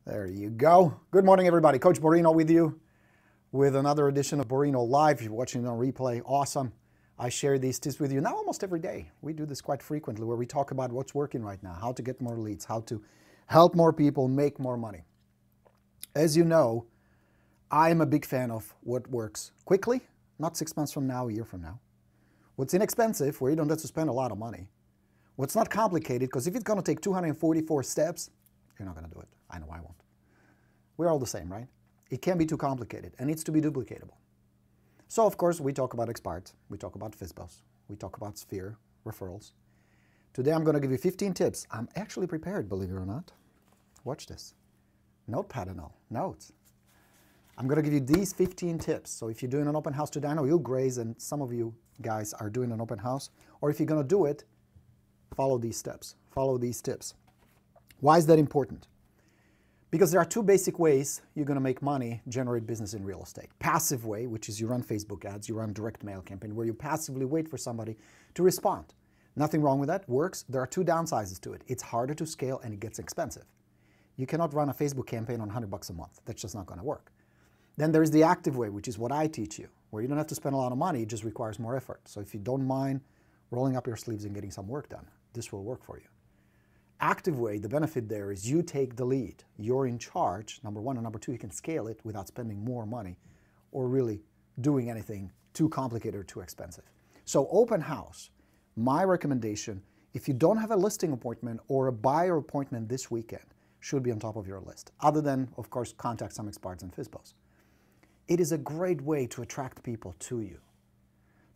There you go. Good morning, everybody. Coach Borino with you with another edition of Borino Live. If you're watching on replay, awesome. I share these tips with you now almost every day. We do this quite frequently where we talk about what's working right now, how to get more leads, how to help more people make more money. As you know, I am a big fan of what works quickly, not 6 months from now, a year from now. What's inexpensive, where you don't have to spend a lot of money. What's not complicated, because if it's going to take 244 steps, you're not going to do it. I know I won't. We're all the same, right? It can't be too complicated and needs to be duplicatable. So, of course, we talk about experts, we talk about FSBOs, we talk about sphere, referrals. Today I'm going to give you 15 tips. I'm actually prepared, believe it or not. Watch this. Notepad and all, notes. I'm going to give you these 15 tips. So if you're doing an open house today, I know you Grays and some of you guys are doing an open house, or if you're going to do it, follow these steps, follow these tips. Why is that important? Because there are two basic ways you're going to make money, generate business in real estate. Passive way, which is you run Facebook ads, you run direct mail campaign, where you passively wait for somebody to respond. Nothing wrong with that, works. There are two downsides to it. It's harder to scale and it gets expensive. You cannot run a Facebook campaign on $100 a month. That's just not going to work. Then there's the active way, which is what I teach you, where you don't have to spend a lot of money, it just requires more effort. So if you don't mind rolling up your sleeves and getting some work done, this will work for you. Active way, the benefit there is you take the lead. You're in charge, number one, and number two, you can scale it without spending more money or really doing anything too complicated or too expensive. So open house, my recommendation, if you don't have a listing appointment or a buyer appointment this weekend, should be on top of your list. Other than, of course, contact some experts and FSBOs. It is a great way to attract people to you.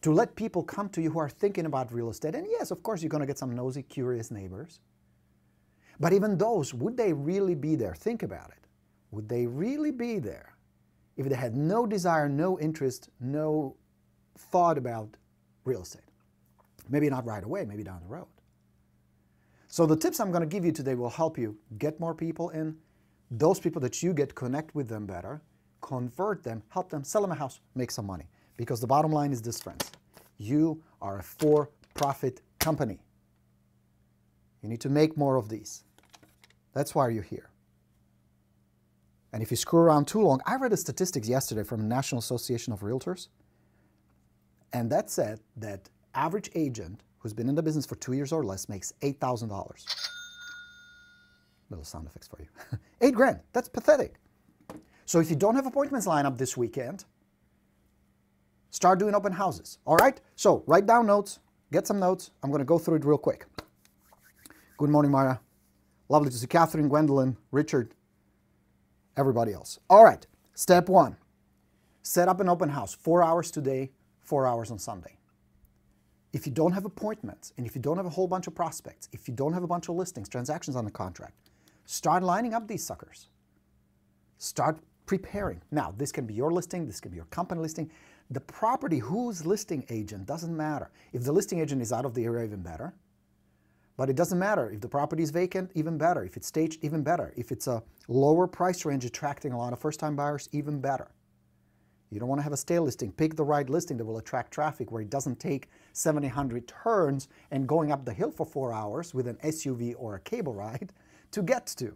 To let people come to you who are thinking about real estate. And yes, of course, you're going to get some nosy, curious neighbors. But even those, would they really be there? Think about it. Would they really be there if they had no desire, no interest, no thought about real estate? Maybe not right away, maybe down the road. So the tips I'm going to give you today will help you get more people in. Those people that you get, connect with them better, convert them, help them, sell them a house, make some money. Because the bottom line is this, friends. You are a for-profit company. You need to make more of these. That's why you're here. And if you screw around too long, I read the statistics yesterday from the National Association of Realtors, and that said that average agent who's been in the business for 2 years or less makes $8,000. Little sound effects for you. 8 grand, that's pathetic. So if you don't have appointments lined up this weekend, start doing open houses, all right? So write down notes, get some notes. I'm going to go through it real quick. Good morning, Mara. Lovely to see Catherine, Gwendolyn, Richard, everybody else. All right, step one, set up an open house, 4 hours today, 4 hours on Sunday. If you don't have appointments, and if you don't have a whole bunch of prospects, if you don't have a bunch of listings, transactions on the contract, start lining up these suckers. Start preparing. Now, this can be your listing, this can be your company listing. The property, whose listing agent, doesn't matter. If the listing agent is out of the area, even better. But it doesn't matter. If the property is vacant, even better. If it's staged, even better. If it's a lower price range attracting a lot of first-time buyers, even better. You don't want to have a stale listing. Pick the right listing that will attract traffic where it doesn't take 700 turns and going up the hill for 4 hours with an SUV or a cable ride to get to.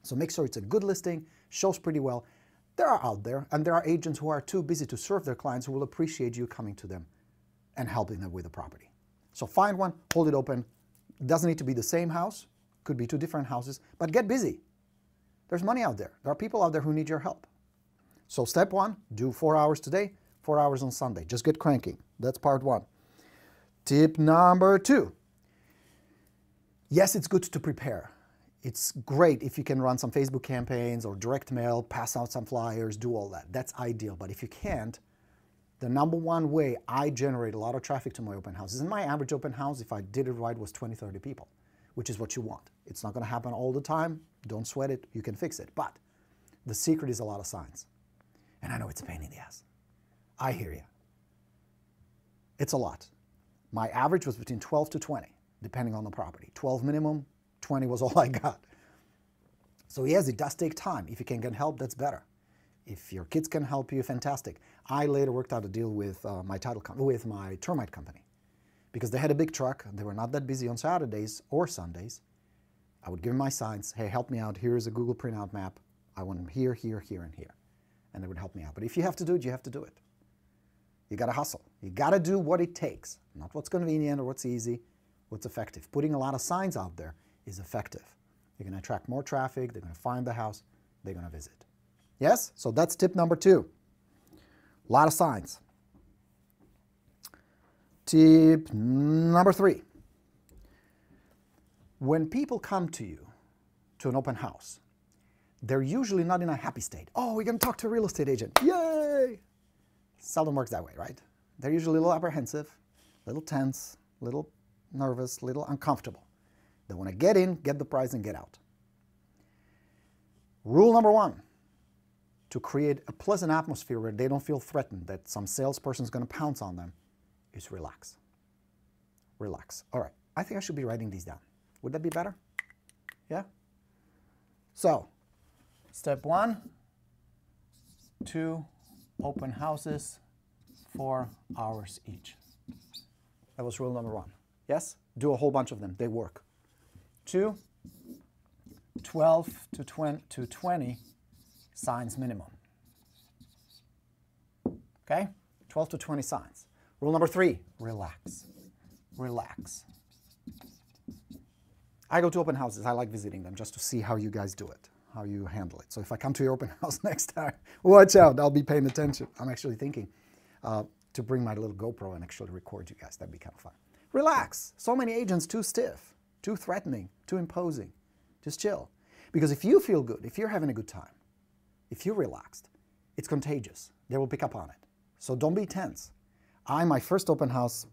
So make sure it's a good listing, shows pretty well. There are out there, and there are agents who are too busy to serve their clients who will appreciate you coming to them and helping them with the property. So find one, hold it open. It doesn't need to be the same house, could be 2 different houses, but get busy. There's money out there. There are people out there who need your help. So step one, do 4 hours today, 4 hours on Sunday. Just get cranking. That's part one. Tip number 2. Yes, it's good to prepare. It's great if you can run some Facebook campaigns or direct mail, pass out some flyers, do all that. That's ideal. But if you can't, the number one way I generate a lot of traffic to my open houses, and my average open house, if I did it right, was 20, 30 people, which is what you want. It's not going to happen all the time. Don't sweat it. You can fix it. But the secret is a lot of signs. And I know it's a pain in the ass. I hear you. It's a lot. My average was between 12 to 20, depending on the property. 12 minimum, 20 was all I got. So yes, it does take time. If you can get help, that's better. If your kids can help you, fantastic. I later worked out a deal with my termite company because they had a big truck. They were not that busy on Saturdays or Sundays. I would give them my signs. Hey, help me out. Here's a Google printout map. I want them here, here, here, and here. And they would help me out. But if you have to do it, you have to do it. You got to hustle. You got to do what it takes. Not what's convenient or what's easy, what's effective. Putting a lot of signs out there is effective. You're going to attract more traffic. They're going to find the house. They're going to visit. Yes? So that's tip number 2. A lot of signs. Tip number 3. When people come to you to an open house, they're usually not in a happy state. Oh, we're going to talk to a real estate agent. Yay! Seldom works that way, right? They're usually a little apprehensive, a little tense, a little nervous, a little uncomfortable. They want to get in, get the price, and get out. Rule number 1, to create a pleasant atmosphere where they don't feel threatened that some salesperson is going to pounce on them, is relax. Relax. All right, I think I should be writing these down. Would that be better? Yeah? So, step 1, 2 open houses, 4 hours each. That was rule number 1. Yes? Do a whole bunch of them. They work. 2, 12 to 20 signs minimum. Okay? 12 to 20 signs. Rule number 3, relax. Relax. I go to open houses. I like visiting them just to see how you guys do it, how you handle it. So if I come to your open house next time, watch out. I'll be paying attention. I'm actually thinking to bring my little GoPro and actually record you guys. That'd be kind of fun. Relax. So many agents too stiff, too threatening, too imposing. Just chill. Because if you feel good, if you're having a good time, if you're relaxed, it's contagious. They will pick up on it. So don't be tense. My first open house,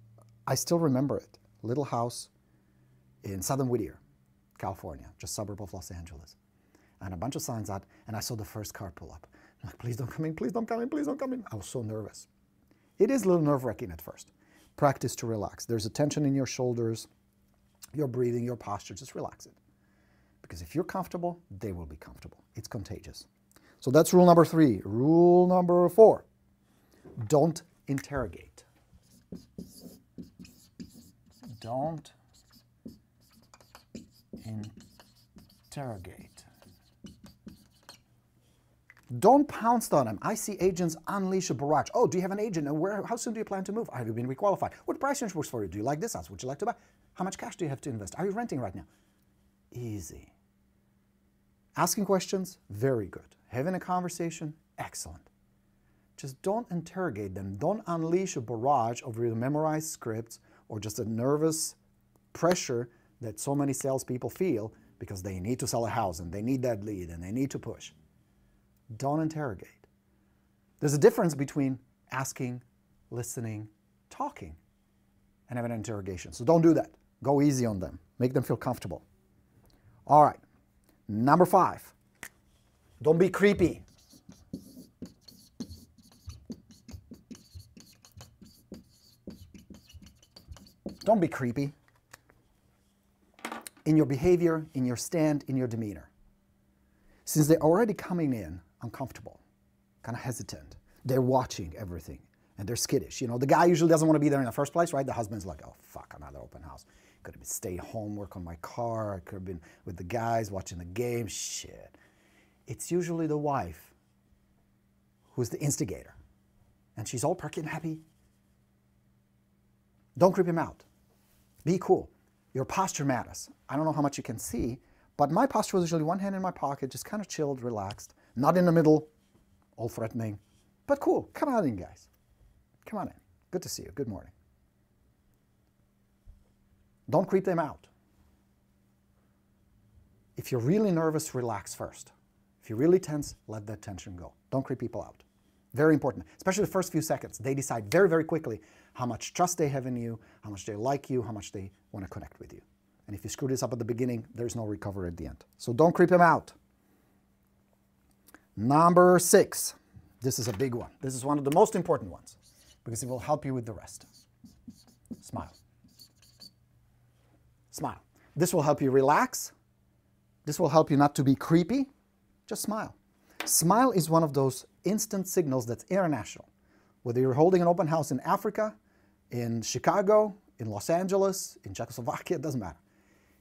I still remember it. Little house in Southern Whittier, California, just suburb of Los Angeles. And a bunch of signs out, and I saw the first car pull up. I'm like, please don't come in, please don't come in, please don't come in. I was so nervous. It is a little nerve-wracking at first. Practice to relax. There's a tension in your shoulders, your breathing, your posture. Just relax it. Because if you're comfortable, they will be comfortable. It's contagious. So that's rule number 3. Rule number 4. Don't interrogate. Don't interrogate. Don't pounce on them. I see agents unleash a barrage. Oh, do you have an agent? And how soon do you plan to move? Have you been requalified? What price range works for you? Do you like this house? Would you like to buy? How much cash do you have to invest? Are you renting right now? Easy. Asking questions, very good. Having a conversation, excellent. Just don't interrogate them. Don't unleash a barrage of either memorized scripts or just a nervous pressure that so many salespeople feel because they need to sell a house and they need that lead and they need to push. Don't interrogate. There's a difference between asking, listening, talking, and having an interrogation. So don't do that. Go easy on them. Make them feel comfortable. All right. Number 5. Don't be creepy. Don't be creepy in your behavior, in your stand, in your demeanor. Since they're already coming in uncomfortable, kind of hesitant, they're watching everything, and they're skittish. You know, the guy usually doesn't want to be there in the first place, right? The husband's like, oh, fuck, another open house. Could have been stay home, work on my car. I could have been with the guys watching the game. Shit. It's usually the wife who's the instigator, and she's all perky and happy. Don't creep him out. Be cool. Your posture matters. I don't know how much you can see, but my posture was usually one hand in my pocket, just kind of chilled, relaxed, not in the middle, all threatening, but cool. Come on in, guys. Come on in. Good to see you. Good morning. Don't creep them out. If you're really nervous, relax first. If you're really tense, let that tension go. Don't creep people out. Very important, especially the first few seconds. They decide very, very quickly how much trust they have in you, how much they like you, how much they want to connect with you. And if you screw this up at the beginning, there's no recovery at the end. So don't creep them out. Number 6. This is a big one. This is one of the most important ones because it will help you with the rest. Smile. Smile. This will help you relax. This will help you not to be creepy. Just smile. Smile is one of those instant signals that's international. Whether you're holding an open house in Africa, in Chicago, in Los Angeles, in Czechoslovakia, it doesn't matter.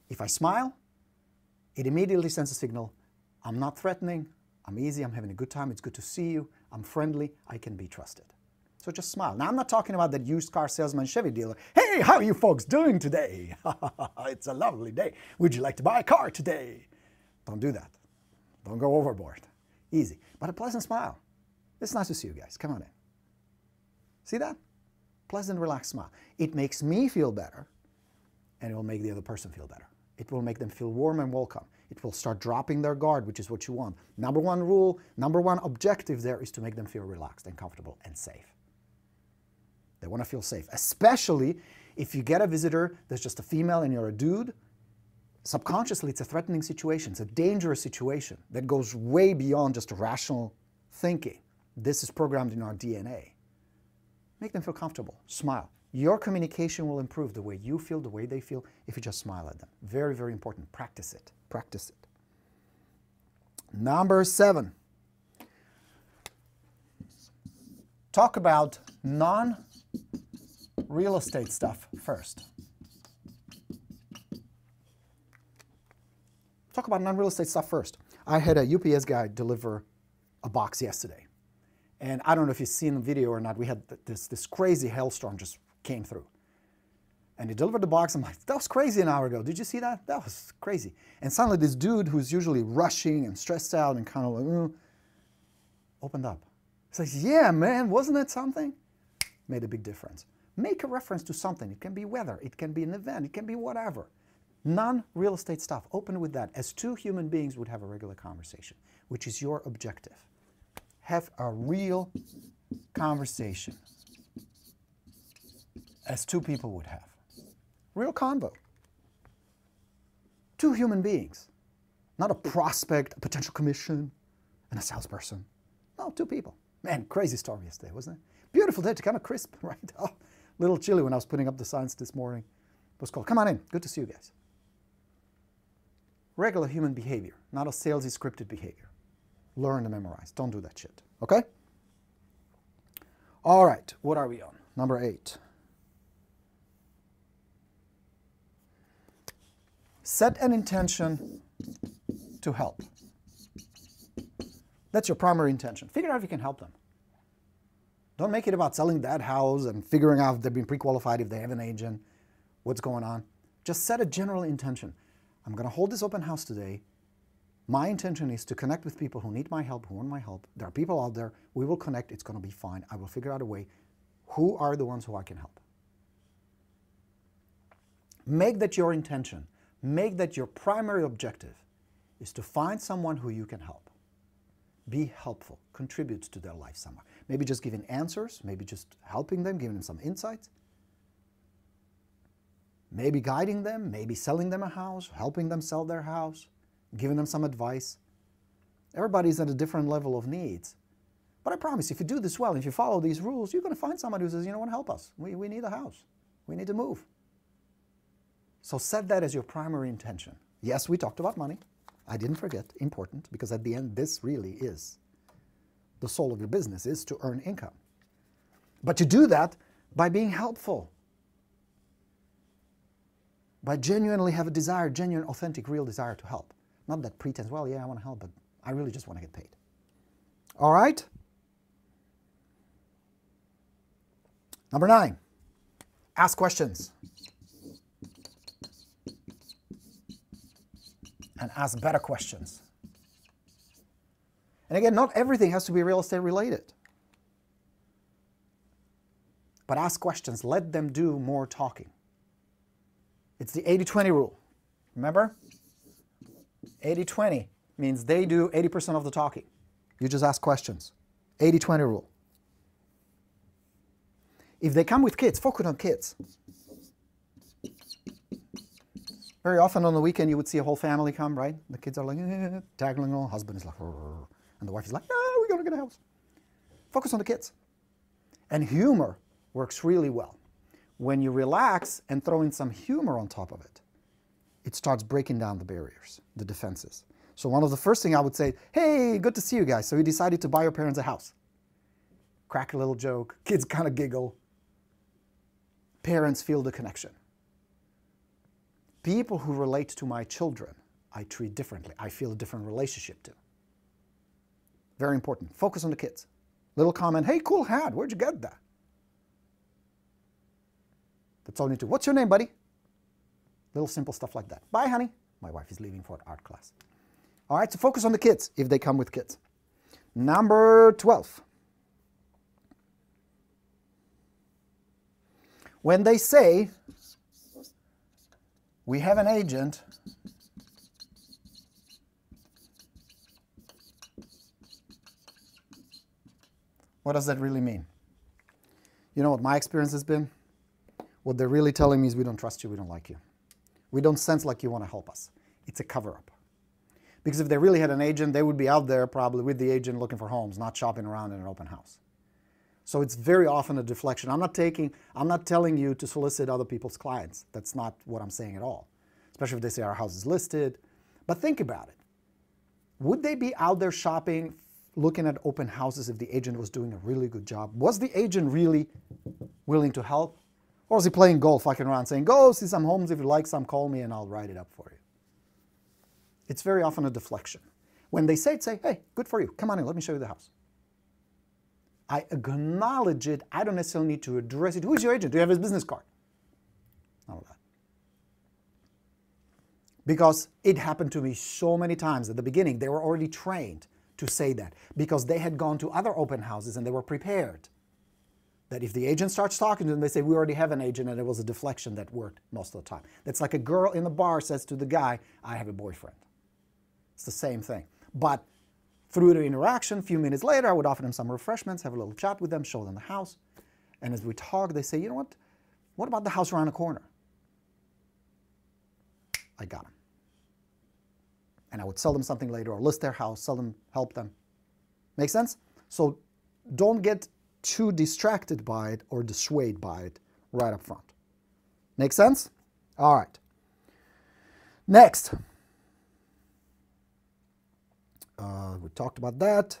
If I smile, It immediately sends a signal, I'm not threatening, I'm easy, I'm having a good time, it's good to see you, I'm friendly, I can be trusted. So just smile. Now, I'm not talking about that used car salesman Chevy dealer. Hey, how are you folks doing today? It's a lovely day. Would you like to buy a car today? Don't do that. Don't go overboard. Easy. But a pleasant smile. It's nice to see you guys. Come on in. See that? Pleasant, relaxed smile. It makes me feel better, and it will make the other person feel better. It will make them feel warm and welcome. It will start dropping their guard, which is what you want. Number one rule, number one objective there is to make them feel relaxed and comfortable and safe. They want to feel safe, especially if you get a visitor that's just a female and you're a dude. Subconsciously, it's a threatening situation. It's a dangerous situation that goes way beyond just rational thinking. This is programmed in our DNA. Make them feel comfortable. Smile. Your communication will improve the way you feel, the way they feel, if you just smile at them. Very, very important. Practice it. Practice it. Number 7. Talk about non-real estate stuff first. Talk about non-real estate stuff first. I had a UPS guy deliver a box yesterday. And I don't know if you've seen the video or not. We had this crazy hailstorm just came through. And he delivered the box. I'm like, that was crazy an hour ago. Did you see that? That was crazy. And suddenly this dude who's usually rushing and stressed out and kind of like, opened up. He says, yeah, man, wasn't that something? Made a big difference. Make a reference to something. It can be weather. It can be an event. It can be whatever. Non-real estate stuff. Open with that. As two human beings would have a regular conversation, which is your objective. Have a real conversation as two people would have. Real convo. Two human beings. Not a prospect, a potential commission, and a salesperson. No, two people. Man, crazy storm yesterday, wasn't it? Beautiful day, kind of crisp, right? Oh, little chilly when I was putting up the signs this morning. It was cold. Come on in. Good to see you guys. Regular human behavior, not a salesy scripted behavior. Learn and memorize. Don't do that shit. Okay? All right. What are we on? Number 8. Set an intention to help. That's your primary intention. Figure out if you can help them. Don't make it about selling that house and figuring out if they've been pre-qualified, if they have an agent, what's going on. Just set a general intention. I'm going to hold this open house today. My intention is to connect with people who need my help, who want my help. There are people out there. We will connect. It's going to be fine. I will figure out a way. Who are the ones who I can help? Make that your intention. Make that your primary objective is to find someone who you can help. Be helpful. Contribute to their life somehow. Maybe just giving answers. Maybe just helping them, giving them some insights. Maybe guiding them. Maybe selling them a house, helping them sell their house. Giving them some advice. Everybody's at a different level of needs. But I promise, if you do this well, if you follow these rules, you're going to find somebody who says, you know what, help us. We need a house. We need to move. So set that as your primary intention. Yes, we talked about money. I didn't forget, important, because at the end, this really is the soul of your business, is to earn income. But you do that by being helpful. By genuinely have a desire, genuine, authentic, real desire to help. Not that pretense, well, yeah, I want to help, but I really just want to get paid. All right? Number 9, ask questions. And ask better questions. And again, not everything has to be real estate related. But ask questions. Let them do more talking. It's the 80-20 rule. Remember? 80-20 means they do 80% of the talking. You just ask questions. 80-20 rule. If they come with kids, focus on kids. Very often on the weekend you would see a whole family come, right? The kids are like, tagging along. Husband is like, and the wife is like, we're going to get a house. Focus on the kids. And humor works really well. When you relax and throw in some humor on top of it, it starts breaking down the barriers, the defenses. So one of the first things I would say, hey, good to see you guys. So you decided to buy your parents a house. Crack a little joke. Kids kind of giggle. Parents feel the connection. People who relate to my children I treat differently. I feel a different relationship to. Very important. Focus on the kids. Little comment, hey, cool hat, where'd you get that? That's all you need to do. What's your name, buddy? Little simple stuff like that. Bye, honey. My wife is leaving for art class. All right, so focus on the kids if they come with kids. Number 12. When they say, we have an agent what does that really mean? You know what my experience has been? What they're really telling me is we don't trust you, we don't like you. We don't sense like you want to help us. It's a cover-up. Because if they really had an agent, they would be out there probably with the agent looking for homes, not shopping around in an open house. So it's very often a deflection. I'm not telling you to solicit other people's clients. That's not what I'm saying at all. Especially if they say our house is listed. But think about it. Would they be out there shopping, looking at open houses if the agent was doing a really good job? Was the agent really willing to help? Or was he playing golf, fucking around saying, go see some homes, if you like some, call me and I'll write it up for you. It's very often a deflection. When they say it, say, hey, good for you. Come on in, let me show you the house. I acknowledge it. I don't necessarily need to address it. Who's your agent? Do you have his business card? None of that. Because it happened to me so many times at the beginning. They were already trained to say that because they had gone to other open houses and they were prepared that if the agent starts talking to them, they say, we already have an agent, and it was a deflection that worked most of the time. That's like a girl in the bar says to the guy, I have a boyfriend. It's the same thing. But through the interaction, a few minutes later, I would offer them some refreshments, have a little chat with them, show them the house. And as we talk, they say, you know what about the house around the corner? I got them. And I would sell them something later or list their house, sell them, help them. Make sense? So don't get too distracted by it or dissuaded by it right up front. Make sense? All right. Next. We talked about that.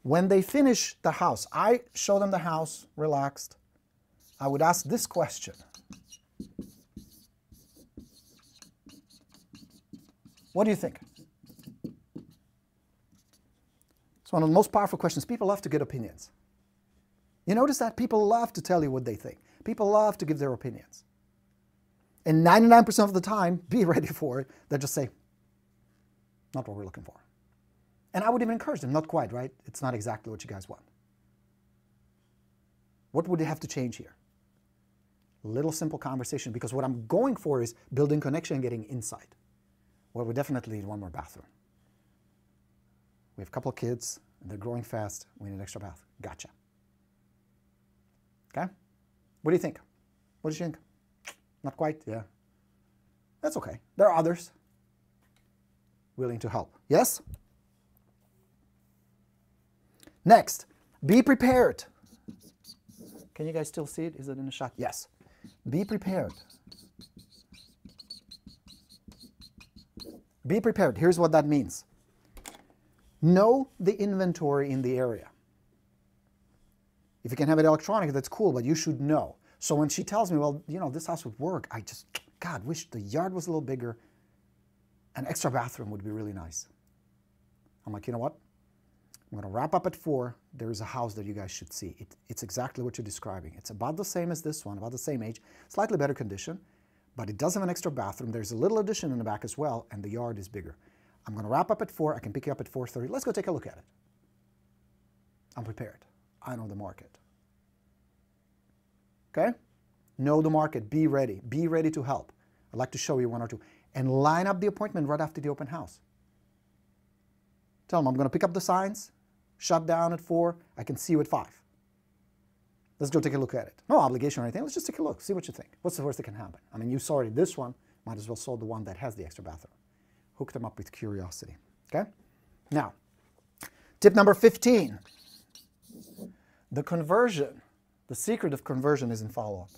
When they finish the house, I show them the house, relaxed. I would ask this question. What do you think? It's one of the most powerful questions. People love to get opinions. You notice that? People love to tell you what they think. People love to give their opinions. And 99% of the time, be ready for it. They'll just say, not what we're looking for. And I would even encourage them, not quite, right? It's not exactly what you guys want. What would they have to change here? Little simple conversation, because what I'm going for is building connection and getting insight. Well, we definitely need one more bathroom. We have a couple of kids, and they're growing fast. We need an extra bath. Gotcha. Okay? What do you think? What do you think? Not quite? Yeah. That's okay. There are others willing to help. Yes? Next, be prepared. Can you guys still see it? Is it in the shot? Yes. Be prepared. Be prepared. Here's what that means. Know the inventory in the area. If you can have it electronic, that's cool, but you should know. So when she tells me, well, you know, this house would work, I just, God, wish the yard was a little bigger. An extra bathroom would be really nice. I'm like, you know what? I'm going to wrap up at 4. There is a house that you guys should see. It's exactly what you're describing. It's about the same as this one, about the same age, slightly better condition, but it does have an extra bathroom. There's a little addition in the back as well, and the yard is bigger. I'm going to wrap up at 4. I can pick you up at 4:30. Let's go take a look at it. I'm prepared. I know the market. Okay? Know the market. Be ready. Be ready to help. I'd like to show you 1 or 2. And line up the appointment right after the open house. Tell them, I'm going to pick up the signs, shut down at 4. I can see you at 5. Let's go take a look at it. No obligation or anything. Let's just take a look. See what you think. What's the worst that can happen? I mean, you saw already this one. Might as well sold the one that has the extra bathroom. Hook them up with curiosity. Okay? Now, tip number 15. The conversion. The secret of conversion is in follow-up.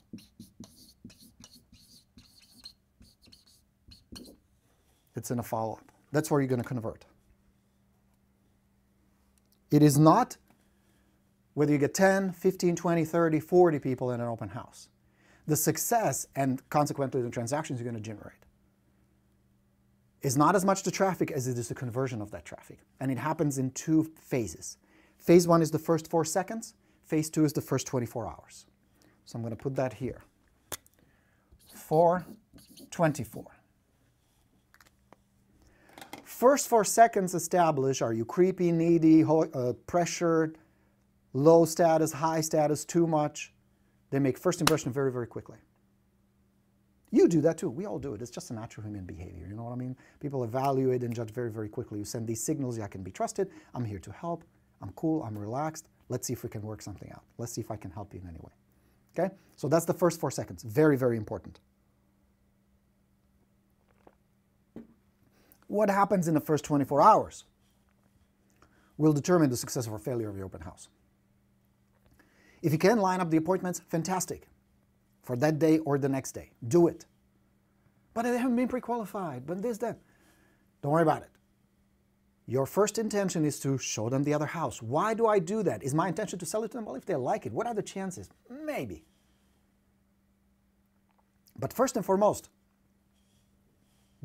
It's in a follow-up. That's where you're going to convert. It is not whether you get 10, 15, 20, 30, 40 people in an open house. the success and consequently the transactions you're going to generate is not as much the traffic as it is the conversion of that traffic. And it happens in 2 phases. Phase 1 is the first 4 seconds. Phase 2 is the first 24 hours. So I'm going to put that here. 4:24. First 4 seconds establish, are you creepy, needy, pressured, low status, high status, too much? They make first impression very, very quickly. You do that too. We all do it. It's just a natural human behavior. You know what I mean? People evaluate and judge very, very quickly. You send these signals, I can be trusted. I'm here to help. I'm cool. I'm relaxed. Let's see if we can work something out. Let's see if I can help you in any way. Okay? So that's the first 4 seconds. Very, very important. What happens in the first 24 hours will determine the success or failure of your open house. If you can line up the appointments, fantastic. For that day or the next day. Do it. But they haven't been pre-qualified, but this, that. Don't worry about it. Your first intention is to show them the other house. Why do I do that? Is my intention to sell it to them? Well, if they like it, what are the chances? Maybe. But first and foremost,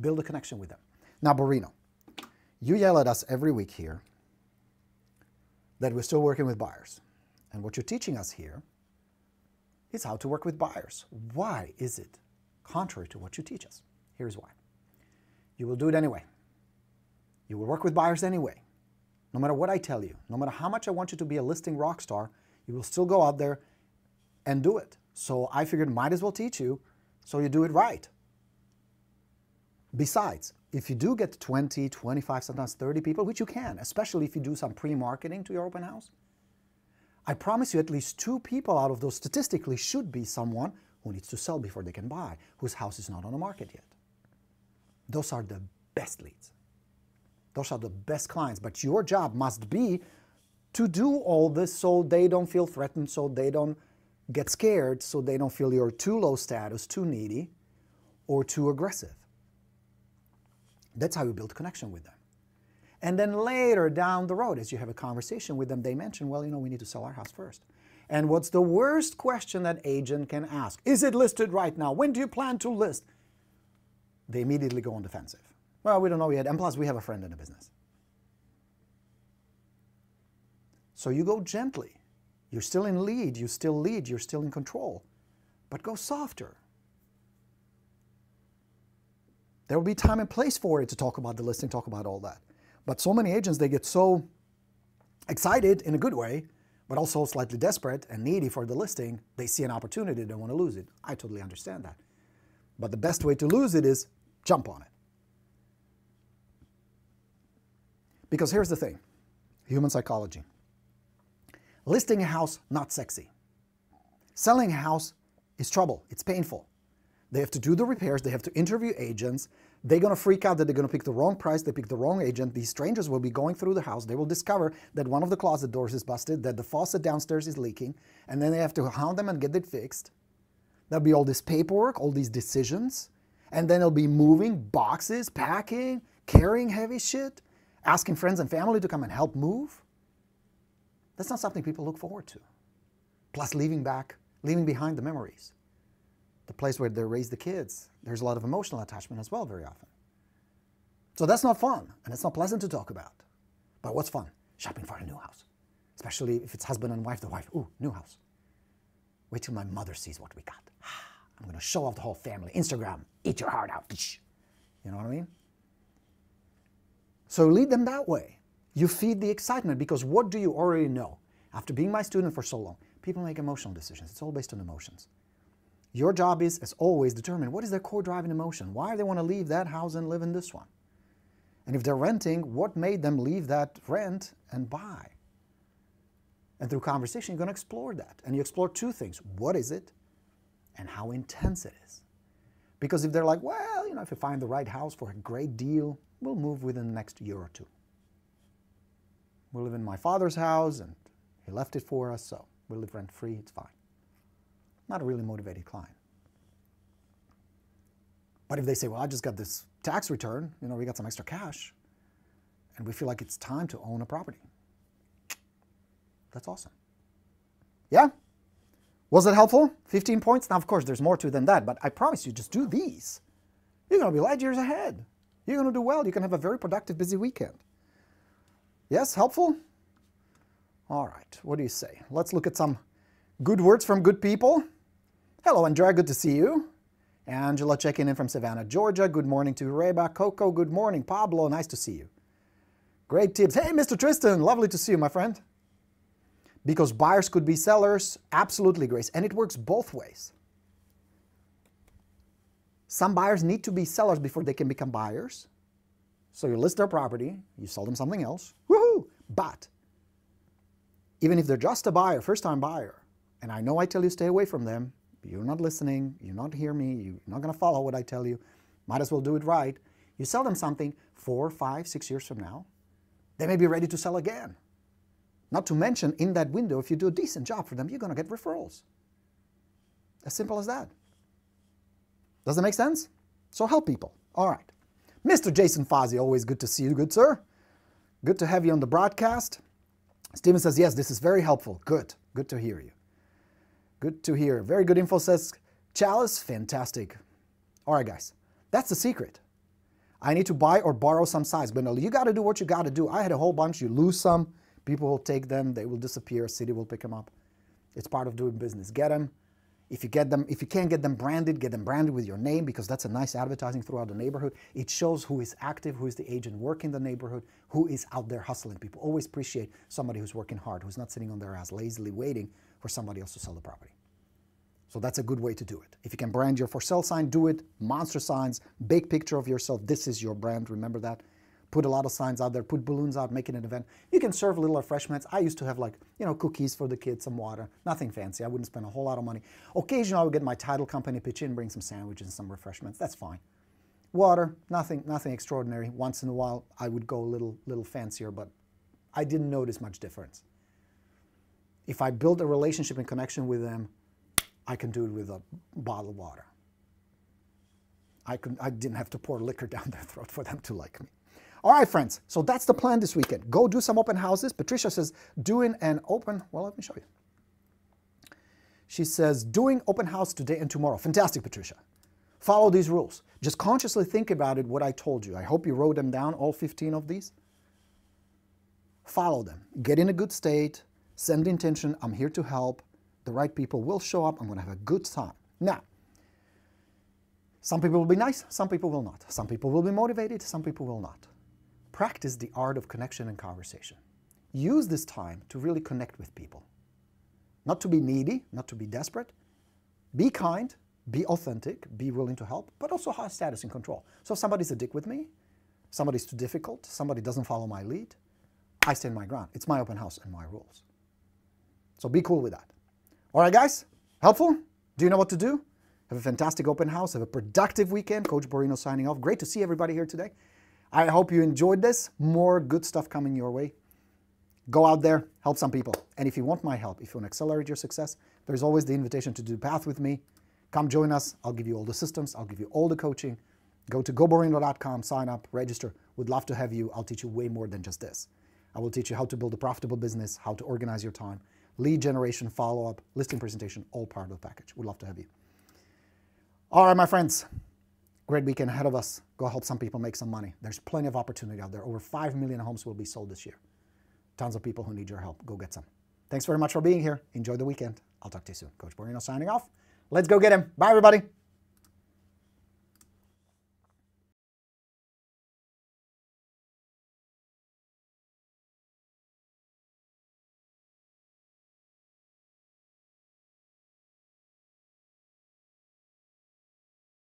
build a connection with them. Now, Borino, you yell at us every week here that we're still working with buyers. And what you're teaching us here is how to work with buyers. Why is it contrary to what you teach us? Here's why. You will do it anyway. You will work with buyers anyway. No matter what I tell you, no matter how much I want you to be a listing rock star, you will still go out there and do it. So I figured might as well teach you so you do it right. Besides, if you do get 20, 25, sometimes 30 people, which you can, especially if you do some pre-marketing to your open house, I promise you at least 2 people out of those statistically should be someone who needs to sell before they can buy, whose house is not on the market yet. Those are the best leads. Those are the best clients. But your job must be to do all this so they don't feel threatened, so they don't get scared, so they don't feel you're too low status, too needy, or too aggressive. That's how you build connection with them. And then later down the road, as you have a conversation with them, they mention, well, you know, we need to sell our house first. And what's the worst question that agent can ask? Is it listed right now? When do you plan to list? They immediately go on defensive. Well, we don't know yet. And plus, we have a friend in the business. So you go gently. You're still in lead. You still lead. You're still in control. But go softer. There will be time and place for it to talk about the listing, talk about all that. But so many agents, they get so excited in a good way, but also slightly desperate and needy for the listing. They see an opportunity, they want to lose it. I totally understand that. But the best way to lose it is jump on it. Because here's the thing, human psychology. Listing a house, not sexy. Selling a house is trouble, it's painful. They have to do the repairs, they have to interview agents, they're going to freak out that they're going to pick the wrong price, they pick the wrong agent, these strangers will be going through the house, they will discover that one of the closet doors is busted, that the faucet downstairs is leaking, and then they have to hound them and get it fixed. There'll be all this paperwork, all these decisions, and then they'll be moving boxes, packing, carrying heavy shit, asking friends and family to come and help move. That's not something people look forward to. Plus leaving behind the memories. The place where they raise the kids. There's a lot of emotional attachment as well very often. So that's not fun, and it's not pleasant to talk about. But what's fun? Shopping for a new house. Especially if it's husband and wife, the wife, ooh, new house. Wait till my mother sees what we got. I'm going to show off the whole family. Instagram, eat your heart out. You know what I mean? So lead them that way. You feed the excitement, because what do you already know? After being my student for so long, people make emotional decisions. It's all based on emotions. Your job is, as always, determine what is their core driving emotion. Why do they want to leave that house and live in this one? And if they're renting, what made them leave that rent and buy? And through conversation, you're going to explore that. And you explore 2 things. What is it? And how intense it is. Because if they're like, well, you know, if we find the right house for a great deal, we'll move within the next year or 2. We live in my father's house, and he left it for us, so we live rent-free, it's fine. Not a really motivated client. But if they say, well, I just got this tax return, you know, we got some extra cash, and we feel like it's time to own a property. That's awesome. Yeah? Was it helpful? 15 points? Now, of course, there's more to it than that, but I promise you, just do these. You're going to be light years ahead. You're going to do well. You can have a very productive, busy weekend. Yes, helpful? All right, what do you say? Let's look at some good words from good people. Hello, Andrea, good to see you. Angela checking in from Savannah, Georgia. Good morning to Reba. Coco, good morning. Pablo, nice to see you. Great tips. Hey, Mr. Tristan, lovely to see you, my friend. Because buyers could be sellers, absolutely, Grace, and it works both ways. Some buyers need to be sellers before they can become buyers. So you list their property, you sell them something else, woohoo! But even if they're just a buyer, first-time buyer, and I know I tell you stay away from them, you're not listening, you're not hearing me, you're not going to follow what I tell you, might as well do it right. You sell them something 4, 5, 6 years from now, they may be ready to sell again. Not to mention, in that window, if you do a decent job for them, you're going to get referrals. As simple as that. Does that make sense? So help people. All right. Mr. Jason Fozzie, always good to see you, good sir. Good to have you on the broadcast. Steven says, yes, this is very helpful. Good. Good to hear you. Good to hear. Very good info, says Chalice. Fantastic. All right, guys. That's the secret. I need to buy or borrow some size. But no, you got to do what you got to do. I had a whole bunch. You lose some. People will take them. They will disappear. City will pick them up. It's part of doing business. Get them. If you can't get them branded with your name, because that's a nice advertising throughout the neighborhood. It shows who is active, who is the agent working the neighborhood, who is out there hustling. People always appreciate somebody who's working hard, who's not sitting on their ass lazily waiting for somebody else to sell the property. So that's a good way to do it. If you can brand your for sale sign, do it. Monster signs, big picture of yourself. This is your brand. Remember that. Put a lot of signs out there, put balloons out, make it an event. You can serve little refreshments. I used to have cookies for the kids, some water, nothing fancy. I wouldn't spend a whole lot of money. Occasionally I would get my title company pitch in, bring some sandwiches and some refreshments. That's fine. Water, nothing extraordinary. Once in a while I would go a little fancier, but I didn't notice much difference. If I build a relationship and connection with them, I can do it with a bottle of water. I didn't have to pour liquor down their throat for them to like me. All right, friends, so that's the plan this weekend. Go do some open houses. Patricia says, doing an open, well, let me show you. She says, doing open house today and tomorrow. Fantastic, Patricia. Follow these rules. Just consciously think about it, what I told you. I hope you wrote them down, all 15 of these. Follow them. Get in a good state. Send intention. I'm here to help. The right people will show up. I'm going to have a good time. Now, some people will be nice. Some people will not. Some people will be motivated. Some people will not. Practice the art of connection and conversation. Use this time to really connect with people. Not to be needy, not to be desperate. Be kind, be authentic, be willing to help, but also have status and control. So if somebody's a dick with me, somebody's too difficult, somebody doesn't follow my lead, I stand my ground. It's my open house and my rules. So be cool with that. All right, guys, helpful? Do you know what to do? Have a fantastic open house. Have a productive weekend. Coach Borino signing off. Great to see everybody here today. I hope you enjoyed this. More good stuff coming your way. Go out there, help some people. And if you want my help, if you want to accelerate your success, there's always the invitation to do Path with me. Come join us. I'll give you all the systems. I'll give you all the coaching. Go to goborino.com, sign up, register. Would love to have you. I'll teach you way more than just this. I will teach you how to build a profitable business, how to organize your time, lead generation, follow-up, listing presentation, all part of the package. Would love to have you. All right, my friends. Great weekend ahead of us. Go help some people make some money. There's plenty of opportunity out there. Over 5 million homes will be sold this year. Tons of people who need your help. Go get some. Thanks very much for being here. Enjoy the weekend. I'll talk to you soon. Coach Borino signing off. Let's go get him. Bye, everybody.